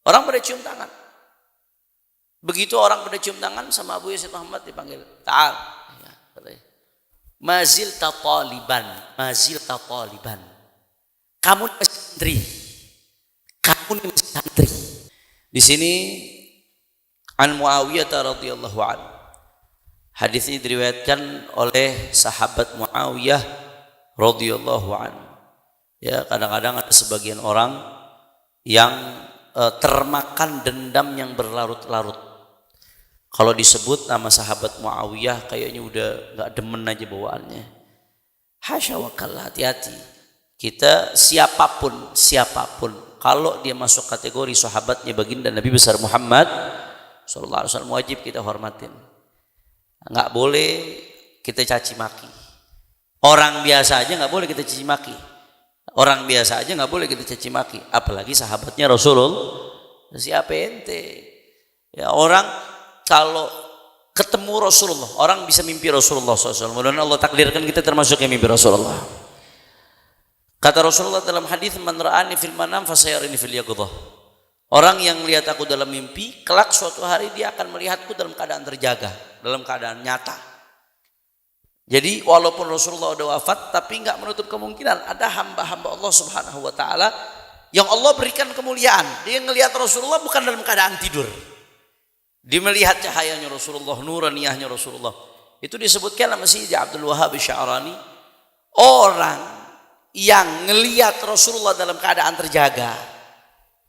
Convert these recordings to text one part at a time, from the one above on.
Orang pada cium tangan. Begitu orang pada cium tangan sama Abu Yazid Muhammad dipanggil, ta'al. Ya, mazil tataliban, mazil tataliban. Kamu masih santri. Kamu masih santri. Di sini an Muawiyah radhiyallahu anhu. Hadis ini diriwayatkan oleh sahabat Muawiyah radhiyallahu anhu. Ya, kadang-kadang ada sebagian orang yang termakan dendam yang berlarut-larut. Kalau disebut nama sahabat Muawiyah kayaknya udah nggak demen aja bawaannya. Hasya wa kalla, hati-hati. Kita siapapun kalau dia masuk kategori sahabatnya baginda Nabi besar Muhammad sallallahu alaihi wasallam, wajib kita hormatin. Nggak boleh kita caci maki. Orang biasa aja nggak boleh kita caci maki. Orang biasa aja nggak boleh kita caci maki, apalagi sahabatnya Rasulullah. Siapa ente? Ya, orang kalau ketemu Rasulullah, orang bisa mimpi Rasulullah SAW. Mudah-mudahan Allah takdirkan kita termasuk yang mimpi Rasulullah. Kata Rasulullah dalam hadis, man ra'ani fil manam fasayarani fil yaqظah. Orang yang melihat aku dalam mimpi, kelak suatu hari dia akan melihatku dalam keadaan terjaga, dalam keadaan nyata. Jadi walaupun Rasulullah udah wafat, tapi nggak menutup kemungkinan ada hamba-hamba Allah Subhanahu wa taala yang Allah berikan kemuliaan. Dia ngelihat Rasulullah bukan dalam keadaan tidur. Dia melihat cahayanya Rasulullah, nuraniyahnya Rasulullah. Itu disebutkan sama Syekh Abdul Wahhab Sya'rani, orang yang ngelihat Rasulullah dalam keadaan terjaga,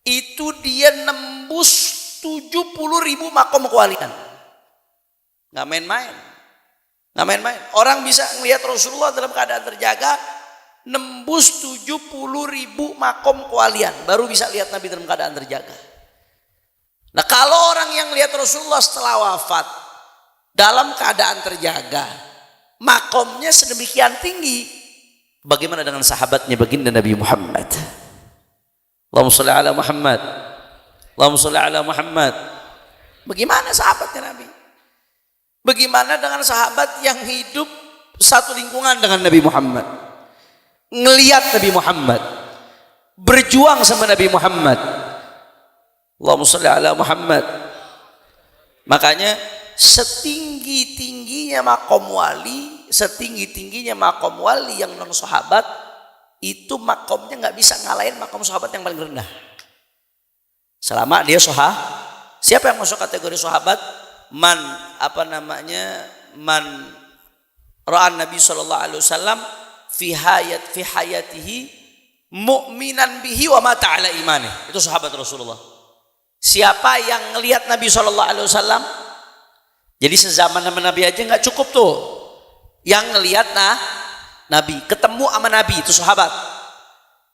itu dia nembus 70.000 makom kewalian. Nggak main-main. Nggak main-main. Orang bisa melihat Rasulullah dalam keadaan terjaga, nembus 70.000 makom kewalian, baru bisa lihat Nabi dalam keadaan terjaga. Nah, kalau orang yang lihat Rasulullah setelah wafat dalam keadaan terjaga, makomnya sedemikian tinggi, bagaimana dengan sahabatnya baginda Nabi Muhammad? Allahumma sholli ala Muhammad. Allahumma sholli ala Muhammad. Bagaimana sahabatnya Nabi? Bagaimana dengan sahabat yang hidup satu lingkungan dengan Nabi Muhammad, ngelihat Nabi Muhammad, berjuang sama Nabi Muhammad? Allahumma sholli ala Muhammad. Makanya setinggi-tingginya makom wali, setinggi-tingginya makom wali yang non sahabat, itu makomnya nggak bisa ngalahin makom sahabat yang paling rendah. Selama dia siapa yang masuk kategori sahabat? Man ra'an Nabi sallallahu alaihi wasallam fi hayatihi mu'minan bihi wa mata ala imanih. Itu sahabat Rasulullah. Siapa yang ngelihat Nabi sallallahu alaihi wasallam, jadi sezaman sama Nabi aja nggak cukup tuh. Yang ngelihat Nabi, ketemu sama Nabi, itu sahabat.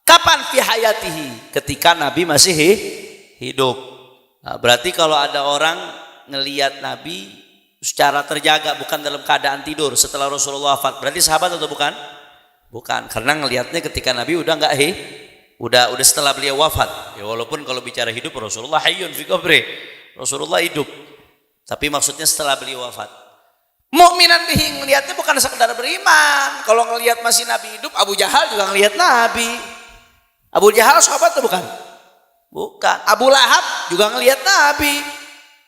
Kapan fi hayatihi? Ketika Nabi masih hidup. Nah, berarti kalau ada orang ngelihat Nabi secara terjaga, bukan dalam keadaan tidur setelah Rasulullah wafat, berarti sahabat atau bukan? Bukan, karena ngelihatnya ketika Nabi udah nggak udah setelah beliau wafat. Ya, walaupun kalau bicara hidup Rasulullah hayyun fi qabri, Rasulullah hidup, tapi maksudnya setelah beliau wafat. Mukminan bihi, ngelihatnya bukan sekedar beriman. Kalau ngelihat masih Nabi hidup, Abu Jahal juga ngelihat Nabi. Abu Jahal sahabat atau bukan? Bukan. Abu Lahab juga ngelihat Nabi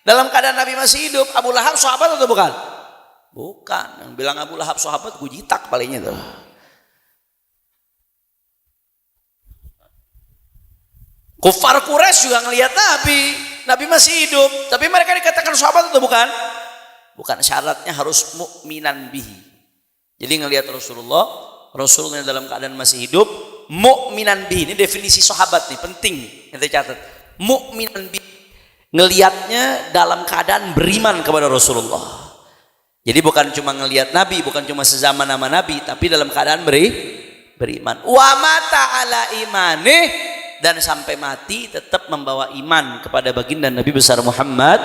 dalam keadaan Nabi masih hidup. Abu Lahab sahabat atau bukan? Bukan. Yang bilang Abu Lahab sahabat, gue jitak palingnya tuh. Kufar Quraisy juga ngelihat Nabi masih hidup, tapi mereka dikatakan sahabat atau bukan? Bukan. Syaratnya harus mukminan bihi. Jadi ngelihat Rasulullah dalam keadaan masih hidup, mukminan bihi. Ini definisi sahabat nih, penting kita catat. Mukminan bihi, ngelihatnya dalam keadaan beriman kepada Rasulullah. Jadi bukan cuma ngelihat Nabi, bukan cuma sezaman sama Nabi, tapi dalam keadaan beriman. Wa mata ala imanih, dan sampai mati tetap membawa iman kepada baginda Nabi besar Muhammad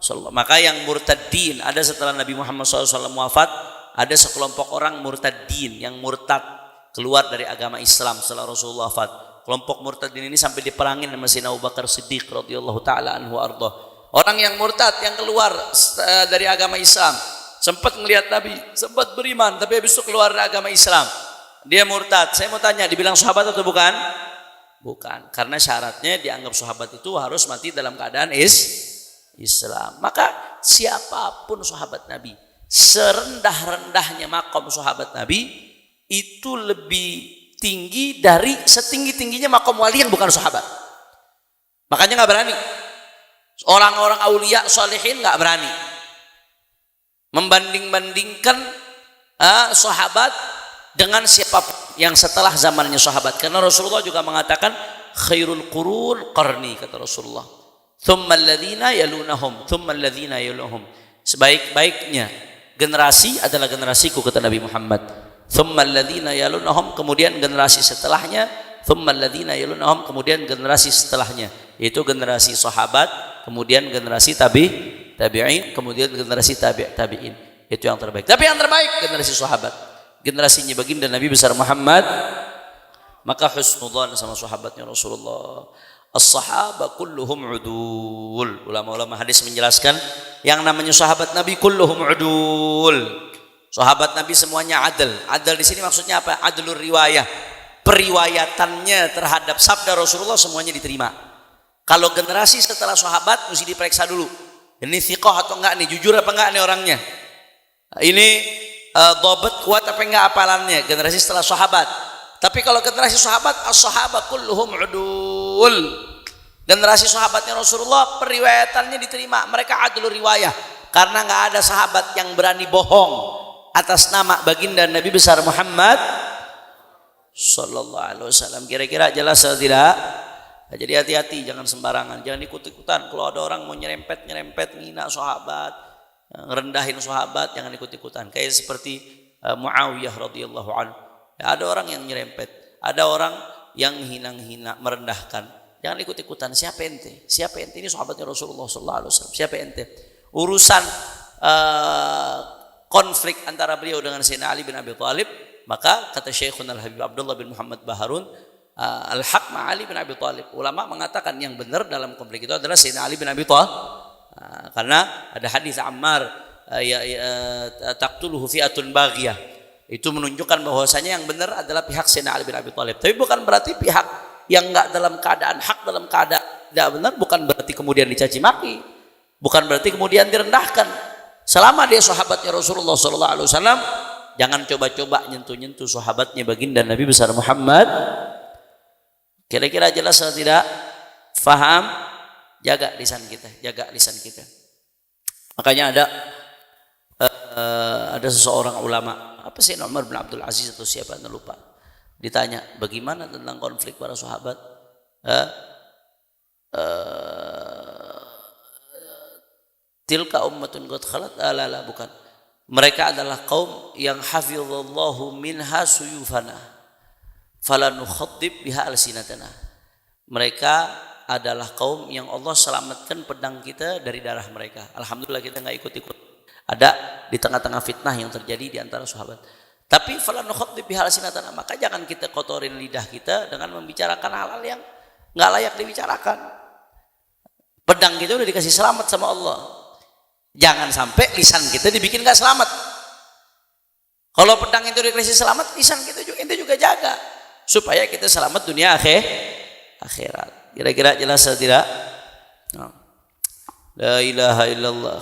SAW. Maka yang murtadin, ada setelah Nabi Muhammad SAW wafat, ada sekelompok orang murtadin yang murtad, keluar dari agama Islam setelah Rasulullah wafat. Kelompok murtadin ini sampai diperangin sama Sayyidina Abu Bakar Siddiq radhiyallahu taala anhu arda. Orang yang murtad, yang keluar dari agama Islam, sempat melihat Nabi, sempat beriman, tapi habis itu keluar dari agama Islam, dia murtad. Saya mau tanya, dibilang sahabat atau bukan? Bukan. Karena syaratnya dianggap sahabat itu harus mati dalam keadaan Islam. Maka siapapun sahabat Nabi, serendah-rendahnya makom sahabat Nabi itu lebih tinggi dari setinggi-tingginya makom wali yang bukan sahabat. Makanya nggak berani. Orang-orang aulia solehin nggak berani membanding-bandingkan sahabat dengan siapapun yang setelah zamannya sahabat. Karena Rasulullah juga mengatakan khairul qurun qarni, kata Rasulullah. Thumma alladhina yalunahum, thumma alladhina yalunahum. Sebaik-baiknya generasi adalah generasiku, kata Nabi Muhammad. Thumma alladhina yalunahum, kemudian generasi setelahnya. Thumma alladhina yalunahum, kemudian generasi setelahnya. Yaitu generasi sahabat, kemudian generasi tabi'in, kemudian generasi tabi'in. Itu yang terbaik. Tapi yang terbaik generasi sahabat. Generasinya baginda Nabi besar Muhammad. Maka husnudzan sama sahabatnya Rasulullah. As-sahaba kulluhum udul. Ulama-ulama hadis menjelaskan yang namanya sahabat Nabi kulluhum udul. Sahabat Nabi semuanya adil. Adil di sini maksudnya apa? Adlur riwayah. Periwayatannya terhadap sabda Rasulullah semuanya diterima. Kalau generasi setelah sahabat mesti diperiksa dulu. Ini thiqah atau enggak nih, jujur apa enggak nih orangnya. Ini dhabat kuat apa enggak apalannya, generasi setelah sahabat. Tapi kalau generasi sahabat, as-sahaba kulluhum udul. Generasi sahabatnya Rasulullah periwayatannya diterima, mereka adlur riwayah. Karena enggak ada sahabat yang berani bohong atas nama baginda Nabi besar Muhammad sallallahu alaihi wasallam. Kira-kira jelas atau tidak? Jadi hati-hati, jangan sembarangan, jangan ikut-ikutan. Kalau ada orang mau nyerempet, menghina sahabat, ngerendahin sahabat, jangan ikut-ikutan. Kayak seperti Muawiyah radhiyallahu anhu. Ya, ada orang yang nyerempet, ada orang yang hina-hina, merendahkan. Jangan ikut-ikutan. Siapa ente? Siapa ente? Ini sahabatnya Rasulullah sallallahu alaihi wasallam. Siapa ente? Urusan konflik antara beliau dengan Sayyidina Ali bin Abi Thalib, maka kata Syekhuna Al-Habib Abdullah bin Muhammad Baharun, Al-Haq Ali bin Abi Thalib. Ulama mengatakan yang benar dalam konflik itu adalah Sayyidina Ali bin Abi Thalib. Karena ada hadis Ammar taqtuluhu fi'atun baghiyah. Itu menunjukkan bahwasanya yang benar adalah pihak Sayyidina Ali bin Abi Thalib. Tapi bukan berarti pihak yang enggak dalam keadaan hak, dalam keadaan tidak benar, bukan berarti kemudian dicaci maki. Bukan berarti kemudian direndahkan. Selama dia sahabatnya Rasulullah sallallahu alaihi wasallam, jangan coba-coba nyentuh-nyentuh sahabatnya baginda Nabi besar Muhammad. Kira-kira jelas atau tidak? Faham? Jaga lisan kita, jaga lisan kita. Makanya ada seseorang ulama, apa sih, Umar bin Abdul Aziz atau siapa, anda lupa. Ditanya, bagaimana tentang konflik para sahabat? Tilka ummatun qad khalat, la bukan. Mereka adalah kaum yang hafizallahu minha suyufana fala nukhaddib biha alsinatana. Mereka adalah kaum yang Allah selamatkan pedang kita dari darah mereka. Alhamdulillah kita enggak ikut-ikut. Ada di tengah-tengah fitnah yang terjadi di antara sahabat. Tapi fala nukhaddib biha alsinatana, maka jangan kita kotorin lidah kita dengan membicarakan hal-hal yang enggak layak dibicarakan. Pedang kita udah dikasih selamat sama Allah. Jangan sampai lisan kita dibikin enggak selamat. Kalau pedang itu dikasih selamat, lisan kita juga jaga supaya kita selamat dunia akhirat. Kira-kira jelas atau tidak? La ilaha illallah.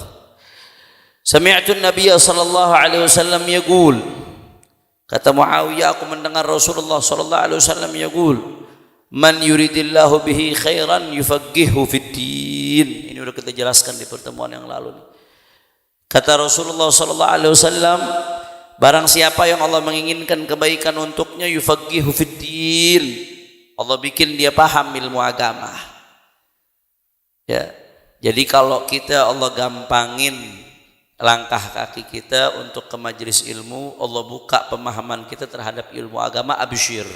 Sami'tu an-nabiy sallallahu alaihi wasallam yaqul. Kata Muawiyah, aku mendengar Rasulullah sallallahu alaihi wasallam yaqul, man yuridillahu bihi khairan yufaqihuhu fid din. Ini sudah kita jelaskan di pertemuan yang lalu nih. Kata Rasulullah sallallahu alaihi wasallam, barang siapa yang Allah menginginkan kebaikan untuknya, yufaqihuhu fid din. Allah bikin dia paham ilmu agama. Ya. Jadi kalau kita Allah gampangin langkah kaki kita untuk ke majelis ilmu, Allah buka pemahaman kita terhadap ilmu agama, absyir.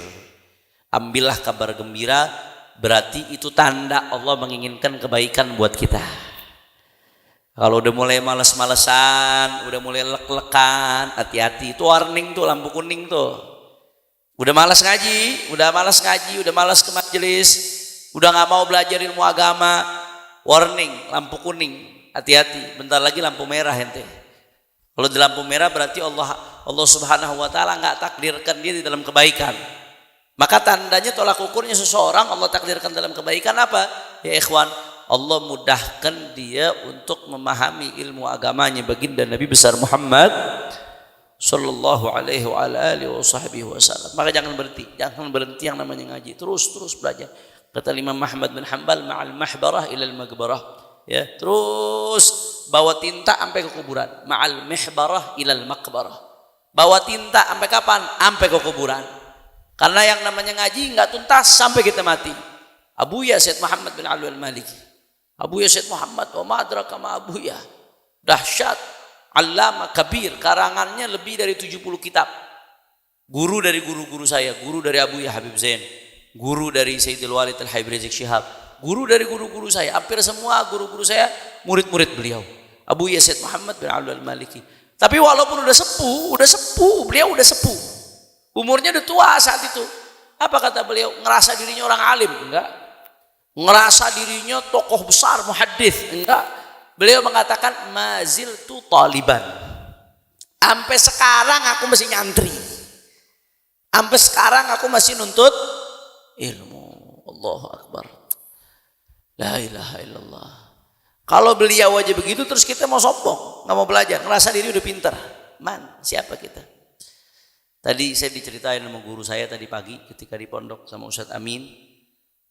Ambillah kabar gembira, berarti itu tanda Allah menginginkan kebaikan buat kita. Kalau udah mulai males-malesan, udah mulai lek-lekan, hati-hati. Itu warning tuh, lampu kuning tuh. Udah malas ngaji, udah malas ke majelis, udah nggak mau belajar ilmu agama, warning, lampu kuning, hati-hati. Bentar lagi lampu merah ente. Kalau di lampu merah berarti Allah Subhanahu Wa Taala nggak takdirkan dia di dalam kebaikan. Maka tandanya tolak ukurnya seseorang Allah takdirkan dalam kebaikan apa? Ya ikhwan, Allah mudahkan dia untuk memahami ilmu agamanya baginda Nabi besar Muhammad sallallahu alaihi wa alihi wasallam. Maka jangan berhenti yang namanya ngaji, terus belajar. Kata Imam Ahmad bin Hanbal, ma'al mahbarah ilal magbarah. Ya, terus bawa tinta sampai ke kuburan. Ma'al mahbarah ilal maqbarah. Bawa tinta sampai kapan? Sampai ke kuburan. Karena yang namanya ngaji nggak tuntas sampai kita mati. Abuya Syed Muhammad bin Ali al-Maliki. Abuya Syed Muhammad, wa ma adraka ma abuya. Dahsyat, allama kabir, karangannya lebih dari 70 kitab. Guru dari guru-guru saya, guru dari Abuya Habib Zain, guru dari Sayyidil Walid Al-Habib Rizik Syihab, guru dari guru-guru saya, hampir semua guru-guru saya murid-murid beliau. Abuya Syed Muhammad bin Ali al-Maliki. Tapi walaupun udah sepuh, beliau udah sepuh. Umurnya udah tua saat itu. Apa kata beliau? Ngerasa dirinya orang alim? Enggak. Ngerasa dirinya tokoh besar, muhaddits? Enggak. Beliau mengatakan maziltu taliban. Sampai sekarang aku masih nyantri. Sampai sekarang aku masih nuntut ilmu. Allahu Akbar. La ilaha illallah. Kalau beliau aja begitu terus kita mau sombong, nggak mau belajar, ngerasa diri udah pintar. Siapa kita? Tadi saya diceritain sama guru saya tadi pagi ketika di pondok sama Ustadz Amin.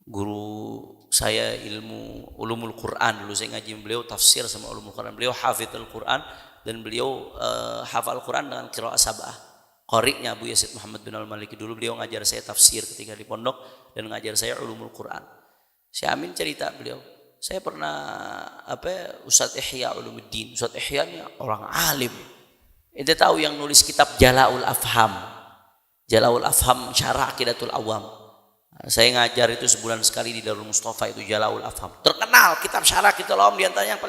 Guru saya ilmu ulumul Quran, dulu saya ngaji beliau tafsir sama ulumul Quran. Beliau hafidhul Quran dan beliau hafal Quran dengan qiraah sab'ah. Qari'nya Abu Yazid Muhammad bin Al-Maliki, dulu beliau ngajar saya tafsir ketika di pondok dan ngajar saya ulumul Quran. Si Amin cerita beliau, saya pernah Ustadz Ihya Ulumuddin. Ustadz Ihya ini orang alim. Ente tahu yang nulis kitab Jala'ul Afham. Jala'ul Afham Syarah Aqidatul Awam. Saya ngajar itu sebulan sekali di Darul Mustafa, itu Jala'ul Afham. Terkenal kitab Syarah Aqidatul Awam, di antaranya yang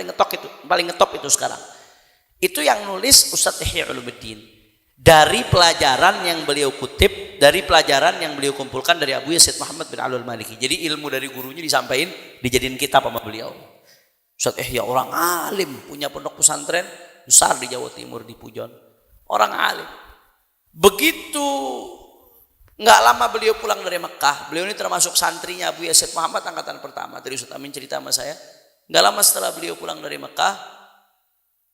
paling ngetop itu sekarang. Itu yang nulis Ustadz Ihya Ulumuddin. Dari pelajaran yang beliau kutip, dari pelajaran yang beliau kumpulkan dari Abu Yazid Muhammad bin Ali al-Maliki. Jadi ilmu dari gurunya disampaikan, dijadiin kitab sama beliau. Ustadz Ihya orang alim, punya pondok pesantren besar di Jawa Timur, di Pujon. Orang alim. Begitu nggak lama beliau pulang dari Mekah. Beliau ini termasuk santrinya Abu Yazid Muhammad angkatan pertama. Tadi Ustaz Amin cerita sama saya. Nggak lama setelah beliau pulang dari Mekah,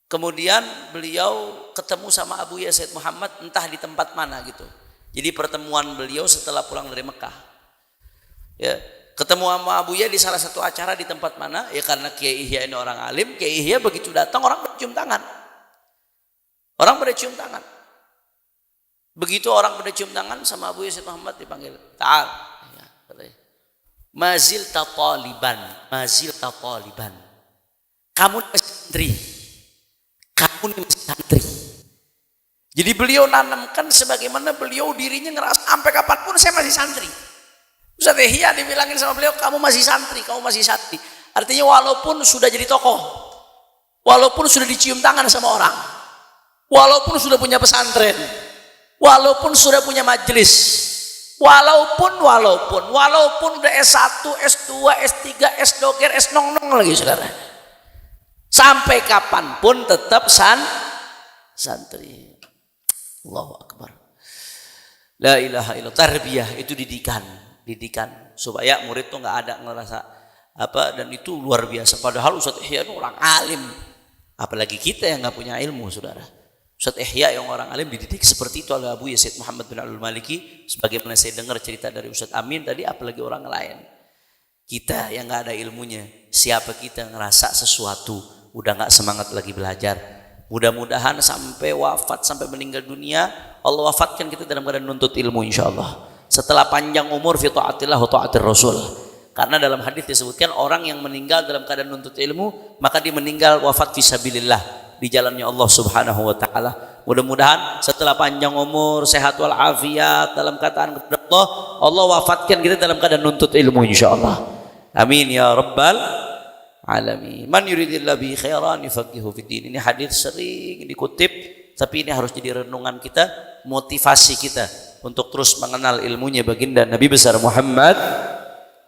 kemudian beliau ketemu sama Abu Yazid Muhammad entah di tempat mana gitu. Jadi pertemuan beliau setelah pulang dari Mekah. Ya, ketemu sama Abu Yazid di salah satu acara di tempat mana? Ya karena Kiai Ihya ini orang alim. Kiai Ihya begitu datang orang bercium tangan. Orang pada cium tangan. Begitu orang pada cium tangan sama Abu Yazid Muhammad dipanggil, ta'al. Ya, mazil tataliban. Kamu masih santri. Kamu masih santri. Jadi beliau nanamkan sebagaimana beliau dirinya ngerasa sampai kapanpun saya masih santri. Ustaz Ihya dibilangin sama beliau, kamu masih santri. Artinya walaupun sudah jadi tokoh, walaupun sudah dicium tangan sama orang, walaupun sudah punya pesantren, walaupun sudah punya majelis, walaupun udah S1, S2, S3, S-Doger, S-Nong-Nong lagi saudara, sampai kapanpun tetap santri. Allahu Akbar. La ilaha illallah. Tarbiyah itu didikan supaya murid tuh nggak ada ngerasa dan itu luar biasa. Padahal Ustadz Ihya itu orang alim, apalagi kita yang nggak punya ilmu, saudara. Ustadz Ihya yang orang alim dididik seperti itu oleh Abu Yazid Muhammad bin Ali al-Maliki. Sebagaimana saya dengar cerita dari Ustadz Amin tadi, apalagi orang lain. Kita yang nggak ada ilmunya, siapa kita ngerasa sesuatu udah nggak semangat lagi belajar. Mudah-mudahan sampai wafat, sampai meninggal dunia, Allah wafatkan kita dalam keadaan nuntut ilmu insyaallah. Setelah panjang umur fi ta'atillah wa ta'atir rasul. Karena dalam hadis disebutkan orang yang meninggal dalam keadaan nuntut ilmu, maka dia meninggal wafat fisabilillah, di jalannya Allah Subhanahu wa taala. Mudah-mudahan setelah panjang umur, sehat wal afiat dalam kataan kepada Allah, Allah wafatkan kita dalam keadaan nuntut ilmu insyaallah. Amin ya rabbal alamin. Man yuridillahu bi khairan yufaqihu fid din. Ini hadis sering dikutip, tapi ini harus jadi renungan kita, motivasi kita untuk terus mengenal ilmunya baginda Nabi besar Muhammad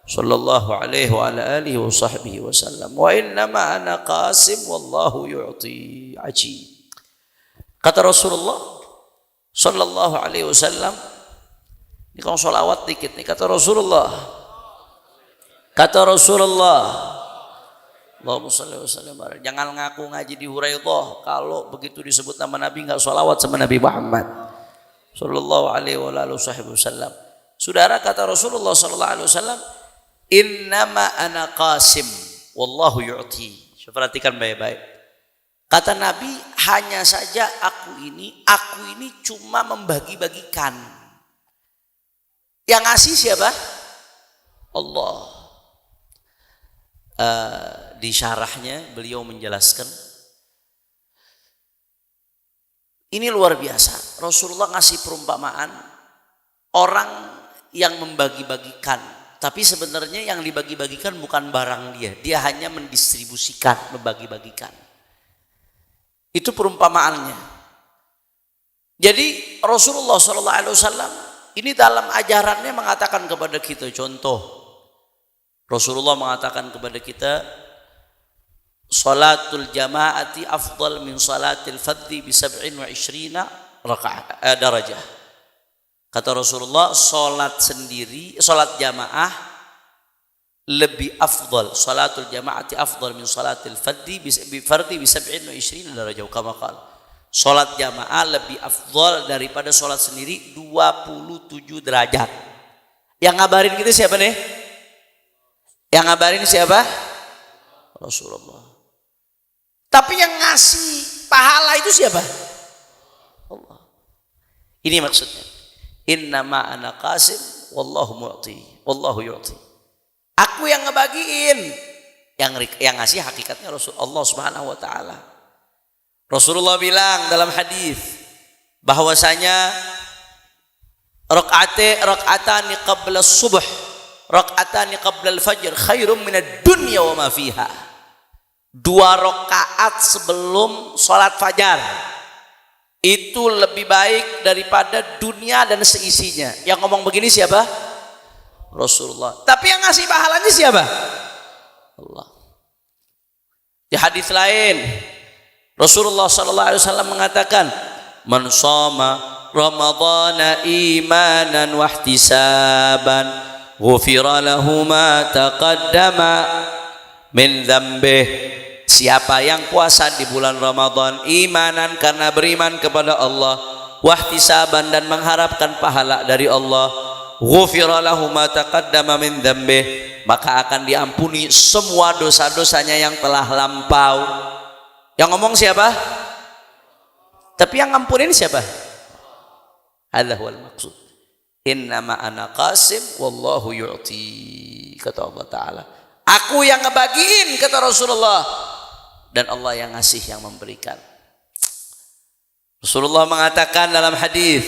sallallahu alaihi wa ala alihi wa sahbihi wasallam. Wa innama ana qasim wallahu yu'ti aji. Kata Rasulullah sallallahu alaihi wasallam, Ini kalau sholawat dikit nih, kata Rasulullah. Kata Rasulullah, Allahumma sholli wa sallim. Jangan ngaku ngaji di Hurairah kalau begitu disebut nama Nabi nggak sholawat sama Nabi Muhammad sallallahu alaihi wasallam. Saudara, kata Rasulullah sallallahu alaihi wasallam, innama ana qasim wallahu yu'ti. Perhatikan baik-baik. Kata Nabi, hanya saja aku ini cuma membagi-bagikan. Yang ngasih siapa? Allah. Di syarahnya beliau menjelaskan, ini luar biasa. Rasulullah ngasih perumpamaan orang yang membagi-bagikan, tapi sebenarnya yang dibagi-bagikan bukan barang dia hanya mendistribusikan, membagi-bagikan. Itu perumpamaannya. Jadi Rasulullah SAW ini dalam ajarannya mengatakan kepada kita, contoh Rasulullah mengatakan kepada kita, salatul jama'ati afdal min salatil fadhi bi 27 darajah. Kata Rasulullah, salat sendiri, salat jamaah lebih afdal, salatul jama'ati afdal min salatil fadhi bi 27 darajah. Kama qala, salat jamaah lebih afdal daripada salat sendiri 27 derajat. Yang ngabarin kita siapa nih? Yang ngabarin siapa? Rasulullah. Tapi yang ngasih pahala itu siapa? Allah. Ini maksudnya. Innama ana qasim wallahu mu'ti. Wallahu yu'ti. Aku yang ngebagiin. Yang ngasih hakikatnya Rasulullah Subhanahu wa taala. Rasulullah bilang dalam hadis bahwasanya rakaatani qabla subuh, rakaatani qabla al-fajr khairum minad dunya wa ma fiha. 2 rakaat sebelum sholat fajar itu lebih baik daripada dunia dan seisinya. Yang ngomong begini siapa? Rasulullah. Tapi yang ngasih pahalanya siapa? Allah. Di hadis lain Rasulullah sallallahu alaihi wasallam mengatakan, man shoma ramadhana imanan wa ihtisaban ghufira lahu ma taqaddama min dzambih. Siapa yang puasa di bulan Ramadan imanan karena beriman kepada Allah, wahtisaban dan mengharapkan pahala dari Allah, ghufira lahu ma taqaddama min dzambih, maka akan diampuni semua dosa-dosanya yang telah lampau. Yang ngomong siapa? Tapi yang ngampunin siapa? Hadza huwal maqsud. Innama ana qasim wallahu yu'ti, kata Allah Ta'ala. Aku yang ngebagiin, kata Rasulullah, dan Allah yang ngasih, yang memberikan. Rasulullah mengatakan dalam hadis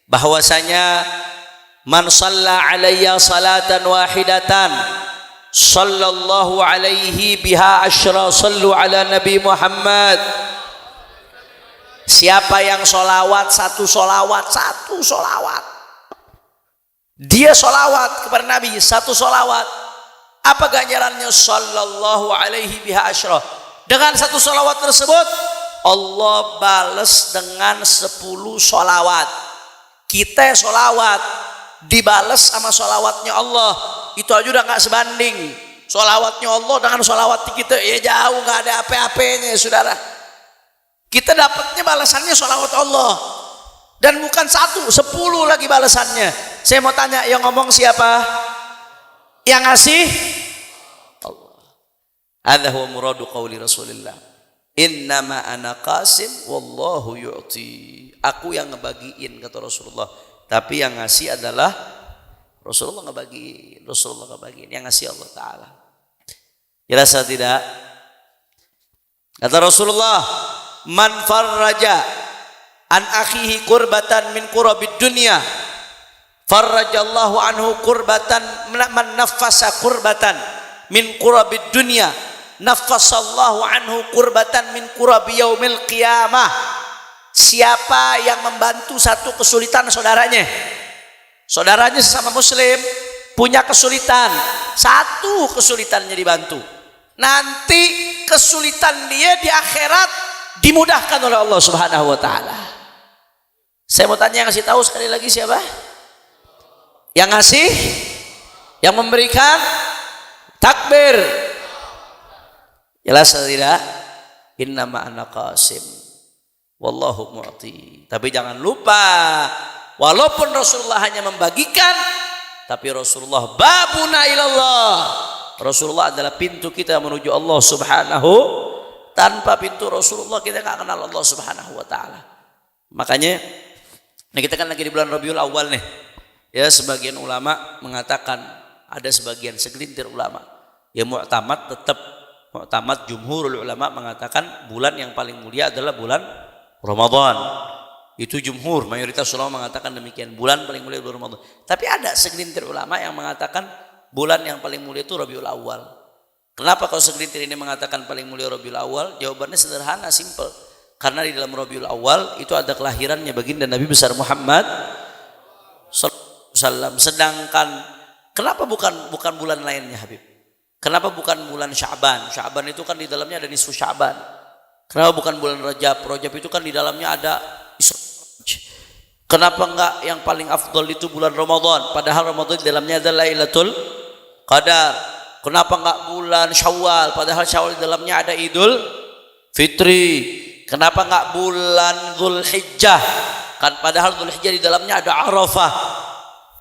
bahwasanya man shalla alayya salatan wahidatan sallallahu alaihi biha asyra sallu ala nabi Muhammad. Siapa yang solawat satu solawat, dia solawat kepada Nabi satu solawat, apa ganjarannya? Sallallahu alaihi biha asyra. Dengan satu solawat tersebut Allah balas dengan 10 solawat. Kita solawat dibalas sama solawatnya Allah, itu aja udah gak sebanding. Solawatnya Allah dengan solawat kita ya jauh, gak ada apa-apanya saudara. Kita dapatnya balasannya solawat Allah, dan bukan 1, 10 lagi balasannya. Saya mau tanya, yang ngomong siapa? Yang ngasih Allah. Hadza huwa muradu qauli Rasulillah. Innama ana qasim wallahu yu'ti. Aku yang ngebagiin, kata Rasulullah, tapi yang ngasih adalah Rasulullah ngebagiin. Rasulullah ngebagiin, yang ngasih Allah Ta'ala. Jelas atau tidak? Kata Rasulullah, man farraja an akhihi kurbatan min kurabid dunya farrajallahu anhu kurbatan, man nafasa kurbatan min kurabid dunya nafasallahu anhu kurbatan min kurabi yaumil qiyamah. Siapa yang membantu satu kesulitan saudaranya sesama muslim punya kesulitan, satu kesulitannya dibantu, nanti kesulitan dia di akhirat dimudahkan oleh Allah Subhanahu wa taala. Saya mau tanya, yang kasih tahu sekali lagi siapa? Yang ngasih, yang memberikan, takbir. Jelas atau tidak? Innama ana qasim wallahu mu'ti. Tapi jangan lupa, walaupun Rasulullah hanya membagikan, tapi Rasulullah babuna ilallah. Rasulullah adalah pintu kita menuju Allah Subhanahu. Tanpa pintu Rasulullah kita nggak kenal Allah Subhanahu wa taala. Makanya nah kita kan lagi di bulan Rabiul Awal nih. Ya, sebagian ulama mengatakan, ada sebagian segelintir ulama ya mu'tamad jumhurul ulama mengatakan bulan yang paling mulia adalah bulan Ramadan. Itu jumhur, mayoritas ulama mengatakan demikian, bulan paling mulia bulan Ramadan. Tapi ada segelintir ulama yang mengatakan bulan yang paling mulia itu Rabiul Awal. Kenapa kalau segelintir ini mengatakan paling mulia Rabiul Awal? Jawabannya sederhana, simple. Karena di dalam Rabiul Awal itu ada kelahirannya baginda Nabi besar Muhammad SAW. Sedangkan kenapa bukan bulan lainnya, Habib? Kenapa bukan bulan Sya'ban? Sya'ban itu kan di dalamnya ada nisfu Sya'ban. Kenapa bukan bulan Rajab? Rajab itu kan di dalamnya ada Isra. Kenapa enggak yang paling afdal itu bulan Ramadan? Padahal Ramadan di dalamnya ada Lailatul Qadar. Kenapa enggak bulan Syawal? Padahal Syawal di dalamnya ada Idul Fitri. Kenapa enggak bulan Dzulhijjah? Kan padahal Dzulhijjah di dalamnya ada Arafah.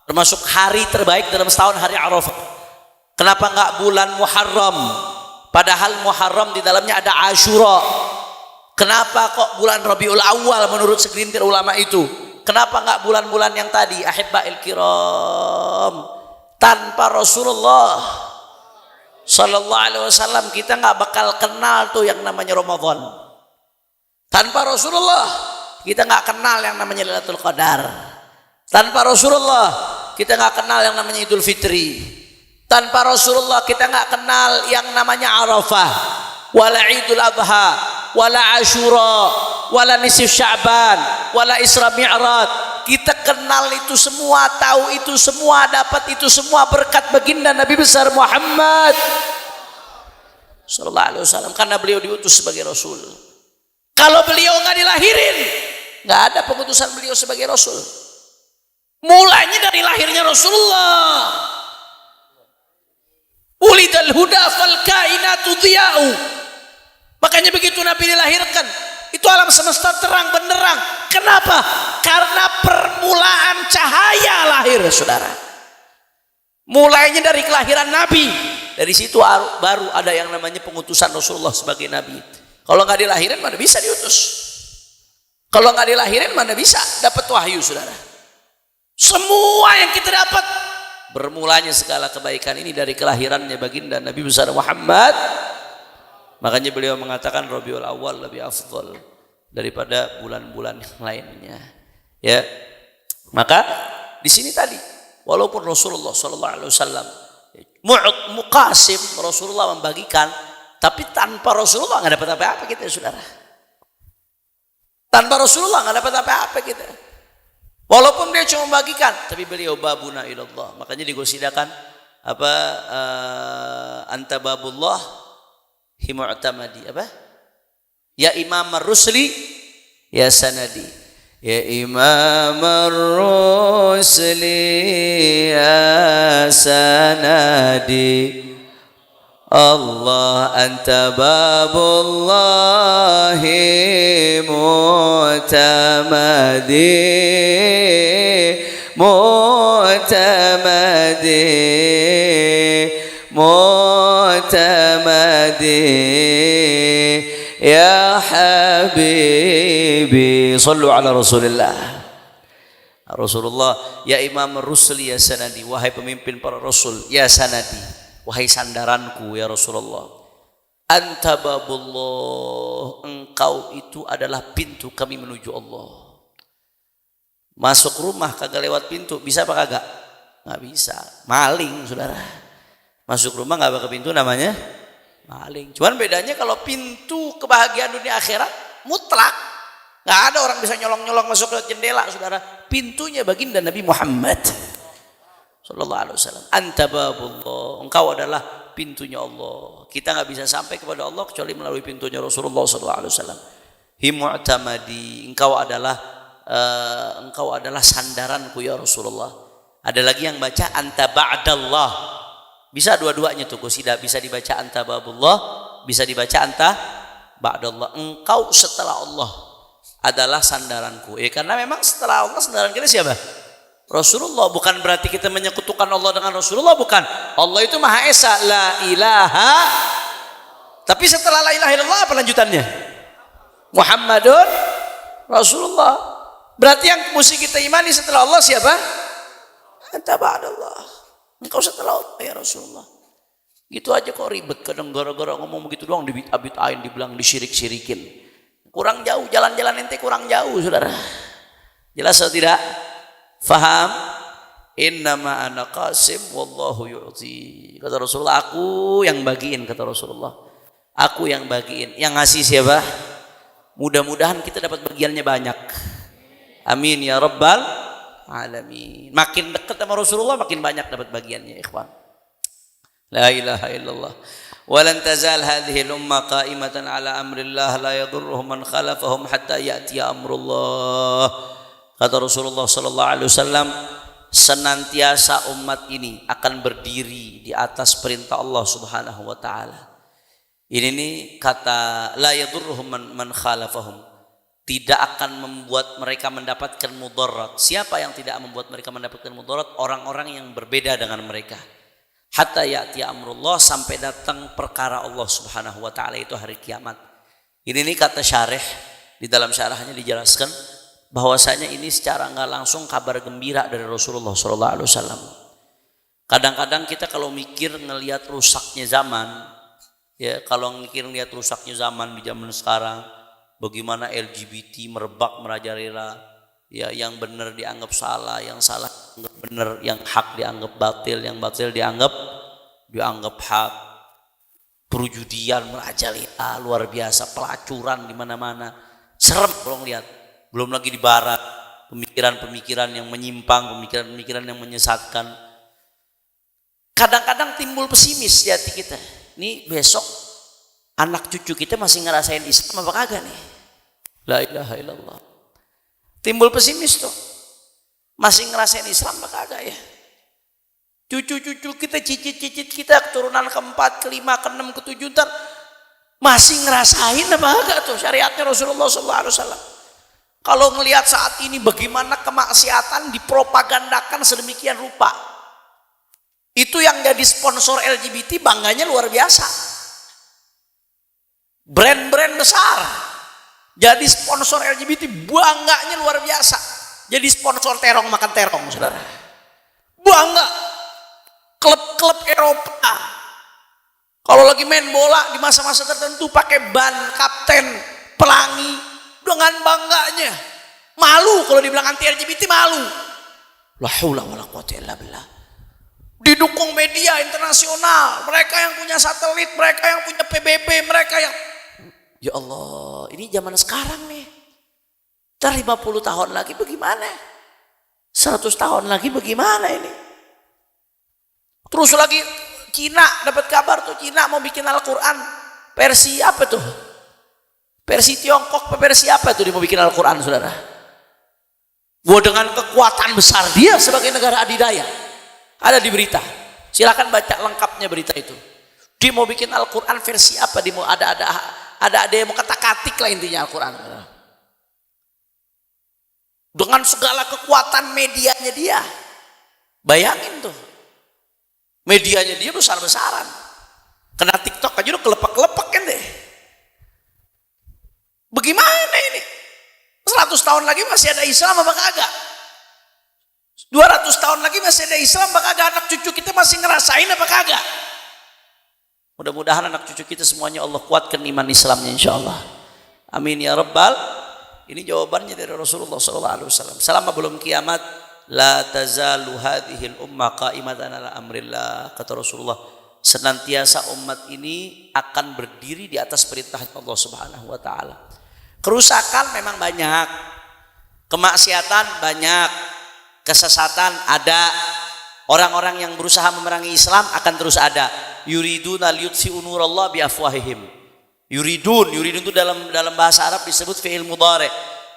Termasuk hari terbaik dalam setahun, hari Arafah. Kenapa enggak bulan Muharram? Padahal Muharram di dalamnya ada Asyura. Kenapa kok bulan Rabiul Awal menurut segelintir ulama itu? Kenapa enggak bulan-bulan yang tadi? Ahibba'il kiram. Tanpa Rasulullah Sallallahu Alaihi Wasallam kita nggak bakal kenal tuh yang namanya Ramadan. Tanpa Rasulullah kita nggak kenal yang namanya Lailatul Qadar. Tanpa Rasulullah kita nggak kenal yang namanya Idul Fitri. Tanpa Rasulullah kita nggak kenal yang namanya Arafah, wala Idul Adha, wala Asyura, wala Nisfu Sya'ban, wala Isra Mi'raj. Kita kenal itu semua, tahu itu semua, dapat itu semua berkat baginda Nabi besar Muhammad Sallallahu Alaihi Wasallam, karena beliau diutus sebagai Rasul. Kalau beliau nggak dilahirin, nggak ada pengutusan beliau sebagai Rasul. Mulainya dari lahirnya Rasulullah. Ulidal huda fal kainatu dhiya'u. Makanya begitu Nabi dilahirkan, itu alam semesta terang benderang. Kenapa? Karena permulaan cahaya lahir, saudara. Mulainya dari kelahiran Nabi. Dari situ baru ada yang namanya pengutusan Rasulullah sebagai Nabi. Kalau nggak dilahirin mana bisa diutus? Kalau nggak dilahirin mana bisa dapat wahyu, saudara? Semua yang kita dapat bermulanya segala kebaikan ini dari kelahirannya baginda Nabi besar Muhammad. Makanya beliau mengatakan Rabiul Awal lebih afdal daripada bulan-bulan yang lainnya. Ya. Maka di sini tadi walaupun Rasulullah sallallahu alaihi wasallam muqasim, Rasulullah membagikan, tapi tanpa Rasulullah enggak dapat apa-apa kita, saudara. Tanpa Rasulullah enggak dapat apa-apa kita. Walaupun dia cuma membagikan, tapi beliau babuna ilallah. Makanya digosidakan apa anta babullah himu'tamadi apa? Ya Imam Ar-Rusli ya sanadi. Ya Imam Ar-Rusli ya sanadi. Allah anta babullahi mu'tamadi ya habibi sallu ala rasulillah. Rasulullah ya Imam Rusli ya sanadi, wahai pemimpin para rasul, ya sanadi, wahai sandaranku ya Rasulullah. Anta babullah, engkau itu adalah pintu kami menuju Allah. Masuk rumah kagak lewat pintu, bisa apa kagak? Nggak bisa, maling, saudara. Masuk rumah nggak pakai pintu namanya maling. Cuman bedanya kalau pintu kebahagiaan dunia akhirat mutlak, nggak ada orang bisa nyolong-nyolong masuk ke jendela, saudara. Pintunya baginda Nabi Muhammad Sallallahu Alaihi Wasallam. Anta babullah, engkau adalah pintunya Allah. Kita nggak bisa sampai kepada Allah kecuali melalui pintunya Rasulullah Sallallahu Alaihi Wasallam. Himu'tamadi, engkau adalah sandaranku ya Rasulullah. Ada lagi yang baca anta ba'dallah. Bisa dua-duanya tuh qasidah, bisa dibaca anta babullah, bisa dibaca anta ba'dallah. Engkau setelah Allah adalah sandaranku. Ya karena memang setelah Allah sandaran kita siapa? Rasulullah. Bukan berarti kita menyekutukan Allah dengan Rasulullah, bukan. Allah itu Maha Esa, la ilaha. Tapi setelah la ilaha illallah apa lanjutannya? Muhammadun Rasulullah. Berarti yang mesti kita imani setelah Allah siapa? Anta ba'dallah. Engkau setelah Allah ya Rasulullah. Gitu aja kok ribet, kadang gara-gara ngomong begitu doang dibit-abitain, dibilang disyirik-syirikin. Kurang jauh, jalan-jalan ente kurang jauh saudara. Jelas atau tidak? Faham? Innama ana qasim wallahu yu'ti. Kata Rasulullah, aku yang bagiin, kata Rasulullah. Aku yang bagiin. Yang ngasih siapa? Mudah-mudahan kita dapat bagiannya banyak. Amin ya rabbal alamin. Makin dekat sama Rasulullah makin banyak dapat bagiannya, ikhwan. La ilaha illallah. Walan tazal hadhihi al-umma qa'imatan ala amrillah la yadurruhum man khalafahum hatta ya'tiya amrullah. Kata Rasulullah sallallahu alaihi wasallam, senantiasa umat ini akan berdiri di atas perintah Allah Subhanahu wa taala. Ini nih kata la yadurruhum man khalafahum. Tidak akan membuat mereka mendapatkan mudarat. Siapa yang tidak membuat mereka mendapatkan mudarat? Orang-orang yang berbeda dengan mereka. Hatta ya'ti amrullah, sampai datang perkara Allah Subhanahu wa taala, itu hari kiamat. Ini nih kata syarih, di dalam syarahnya dijelaskan bahwasanya ini secara enggak langsung kabar gembira dari Rasulullah sallallahu alaihi wasallam. Kadang-kadang kita kalau mikir ngelihat rusaknya zaman, ya kalau ngelihat rusaknya zaman di zaman sekarang, bagaimana LGBT merebak merajalela, ya yang benar dianggap salah, yang salah dianggap benar, yang hak dianggap batil, yang batil dianggap hak, perjudian merajalela luar biasa, pelacuran di mana-mana, serem kalau lihat. Belum lagi di barat, pemikiran-pemikiran yang menyimpang, pemikiran-pemikiran yang menyesatkan. Kadang-kadang timbul pesimis di hati kita. Nih besok anak cucu kita masih ngerasain Islam apa kagak nih? La ilaha illallah. Timbul pesimis tuh. Masih ngerasain Islam apa kagak ya? Cucu-cucu kita, cicit-cicit kita, keturunan keempat, kelima, keenam, ketujuh, ntar masih ngerasain apa kagak tuh syariatnya Rasulullah SAW. Kalau ngelihat saat ini bagaimana kemaksiatan dipropagandakan sedemikian rupa. Itu yang jadi sponsor LGBT bangganya luar biasa. Brand-brand besar jadi sponsor LGBT bangganya luar biasa. Jadi sponsor terong makan terong, saudara. Bangga. Klub-klub Eropa kalau lagi main bola di masa-masa tertentu pakai ban kapten pelangi dengan bangganya. Malu kalau dibilang anti LGBT, malu. La haula wala quwwata illa billah. Didukung media internasional, mereka yang punya satelit, mereka yang punya PBB, mereka yang, ya Allah, ini zaman sekarang nih. Ntar 50 tahun lagi bagaimana? 100 tahun lagi bagaimana ini? Terus lagi Cina dapat kabar tuh, Cina mau bikin Al-Quran versi apa tuh? Versi Tiongkok, versi apa tuh dia mau bikin Al-Quran, saudara? Gua dengan kekuatan besar dia sebagai negara adidaya. Ada di berita. Silakan baca lengkapnya berita itu. Dia mau bikin Al-Quran versi apa? Dia mau ada yang mau kata-katik lah intinya Al-Quran. Dengan segala kekuatan medianya dia. Bayangin tuh. Medianya dia besar-besaran. Kena TikTok aja udah kelepek-kelepek kan deh. Bagaimana ini? 100 tahun lagi masih ada Islam apa kagak? 200 tahun lagi masih ada Islam apa kagak? Anak cucu kita masih ngerasain apa kagak? Mudah-mudahan anak cucu kita semuanya Allah kuatkan iman Islamnya insyaallah. Amin ya rabbal. Ini jawabannya dari Rasulullah SAW. Selama belum kiamat, la tazalu hadhil ummah qa'imatan ala amrillah. Kata Rasulullah, senantiasa umat ini akan berdiri di atas perintah Allah Subhanahu wa taala. Kerusakan memang banyak, kemaksiatan banyak, kesesatan ada. Orang-orang yang berusaha memerangi Islam akan terus ada. Yuriduna liyutfi'u nurallah biafwahihim. Yuridun itu dalam bahasa Arab disebut fi'il mudhari'.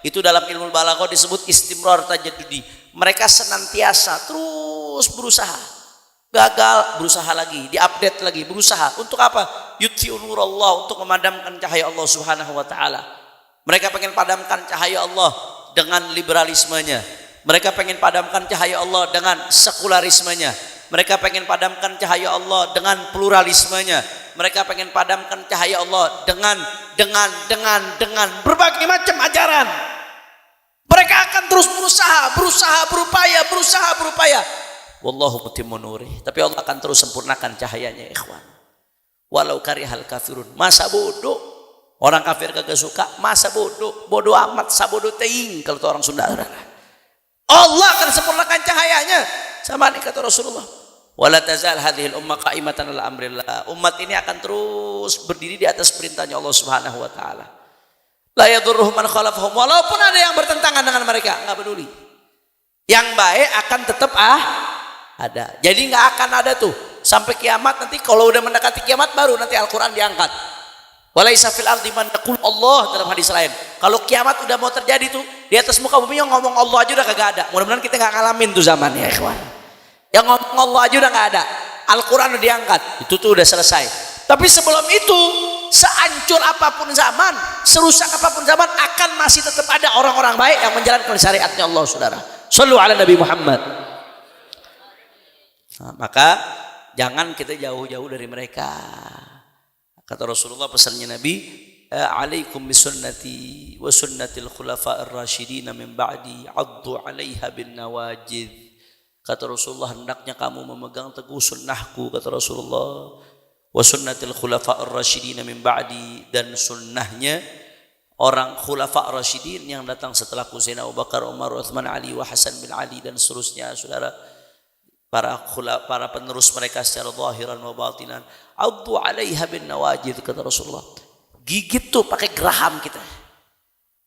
Itu dalam ilmu balaghah disebut istimrar tajaddudi. Mereka senantiasa terus terus berusaha. Gagal, berusaha lagi, diupdate lagi, berusaha. Untuk apa? Yutfi'u nurallah, untuk memadamkan cahaya Allah Subhanahu wa taala. Mereka pengen padamkan cahaya Allah dengan liberalismenya. Mereka pengen padamkan cahaya Allah dengan sekularismenya. Mereka pengen padamkan cahaya Allah dengan pluralismenya. Mereka pengen padamkan cahaya Allah dengan berbagai macam ajaran. Mereka akan terus berusaha berupaya. Wallahu mutimmu nurih. Tapi Allah akan terus sempurnakan cahayanya, ikhwan. Walau karihal kafirun. Masa bodoh. Orang kafir kagak suka, masa bodoh. Bodoh amat, sabodoh teing kalau itu orang Sunda. Allah akan sempurnakan cahayanya. Sama nih kata Rasulullah. Wala tazal hadhil ummah qa'imatan ala amrillah. Umat ini akan terus berdiri di atas perintahnya Allah Subhanahu wa taala. La yadurruhum man khalafahum. Walaupun ada yang bertentangan dengan mereka, enggak peduli. Yang baik akan tetap ada. Jadi nggak akan ada tuh sampai kiamat. Nanti kalau udah mendekati kiamat baru nanti Al-Quran diangkat. Walaisa fil ardi man yaqul Allah dalam hadis lain. Kalau kiamat udah mau terjadi tuh di atas muka bumi yang ngomong Allah aja udah kagak ada. Mudah-mudahan kita nggak ngalamin tuh zaman ya ikhwan. Yang ngomong Allah aja udah nggak ada. Al-Quran udah diangkat. Itu tuh udah selesai. Tapi sebelum itu, sehancur apapun zaman, serusak apapun zaman, akan masih tetap ada orang-orang baik yang menjalankan syariatnya Allah, saudara. Shallu ala Nabi Muhammad. Nah, maka jangan kita jauh-jauh dari mereka. Kata Rasulullah, pesannya Nabi, alaikum bisunnati wa sunnatil khulafa'ir rasyidin min ba'di addu 'alaiha bin nawajid. Kata Rasulullah, hendaknya kamu memegang teguh sunnahku, kata Rasulullah, wa sunnatil khulafa'ir rasyidin min ba'di, dan sunnahnya orang khulafa' rasyidin yang datang setelah Sayyidina Abu Bakar, Umar, Utsman, Ali, wa Hasan bin Ali dan seterusnya, saudara. Para penerus mereka secara zahiran wa batinan. Addu 'alaiha bin nawajid, kata Rasulullah. Gigit tuh pakai geraham kita.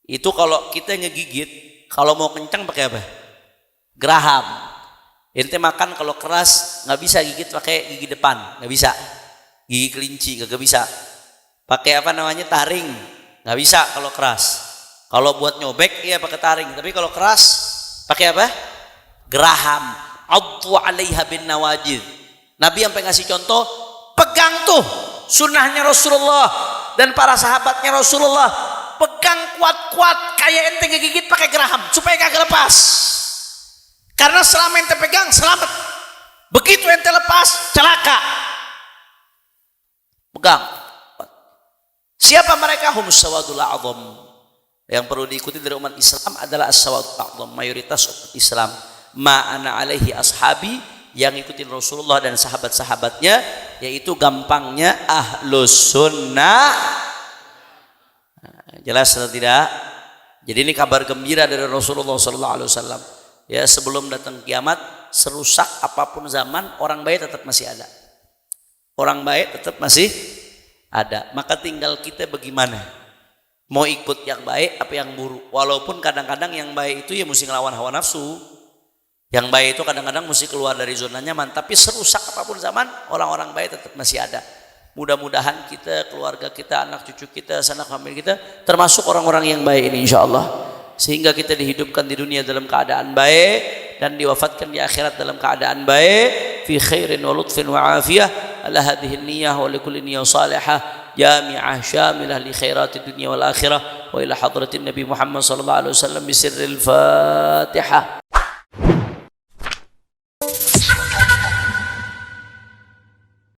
Itu kalau kita ngegigit, kalau mau kencang pakai apa? Geraham. Ente makan kalau keras nggak bisa gigit pakai gigi depan, nggak bisa. Gigi kelinci nggak bisa. Pakai apa namanya, taring, nggak bisa kalau keras. Kalau buat nyobek iya pakai taring, tapi kalau keras pakai apa? Geraham. Addu 'alaiha bin nawajid. Nabi sampai ngasih contoh, pegang tuh sunnahnya Rasulullah dan para sahabatnya Rasulullah, pegang kuat-kuat kayak ente ngegigit pakai geraham supaya kagak lepas. Karena selama ente pegang selamat, begitu ente lepas celaka. Pegang. Siapa mereka? Humus sawadul a'zam. Yang perlu diikuti dari umat Islam adalah as-sawadul a'zam, mayoritas umat Islam. Ma'ana alaihi ashabi, yang ikutin Rasulullah dan sahabat-sahabatnya, yaitu gampangnya ahlus sunnah. Jelas atau tidak? Jadi ini kabar gembira dari Rasulullah SAW. Ya, sebelum datang kiamat, serusak apapun zaman, orang baik tetap masih ada. Orang baik tetap masih ada. Maka tinggal kita bagaimana, mau ikut yang baik apa yang buruk. Walaupun kadang-kadang yang baik itu ya mesti ngelawan hawa nafsu. Yang baik itu kadang-kadang mesti keluar dari zona nyaman. Tapi serusak apapun zaman, orang-orang baik tetap masih ada. Mudah-mudahan kita, keluarga kita, anak cucu kita, sanak famili kita termasuk orang-orang yang baik ini insyaallah. Sehingga kita dihidupkan di dunia dalam keadaan baik dan diwafatkan di akhirat dalam keadaan baik. Fi khairin wa lutfin wa afiyah. Ala hadhihi niyah wa likulli niyah salihah jami'ah syamilah li khairatid dunya wal akhirah. Wa ila hadratin Nabi Muhammad sallallahu alaihi wasallam bisirril Fatihah.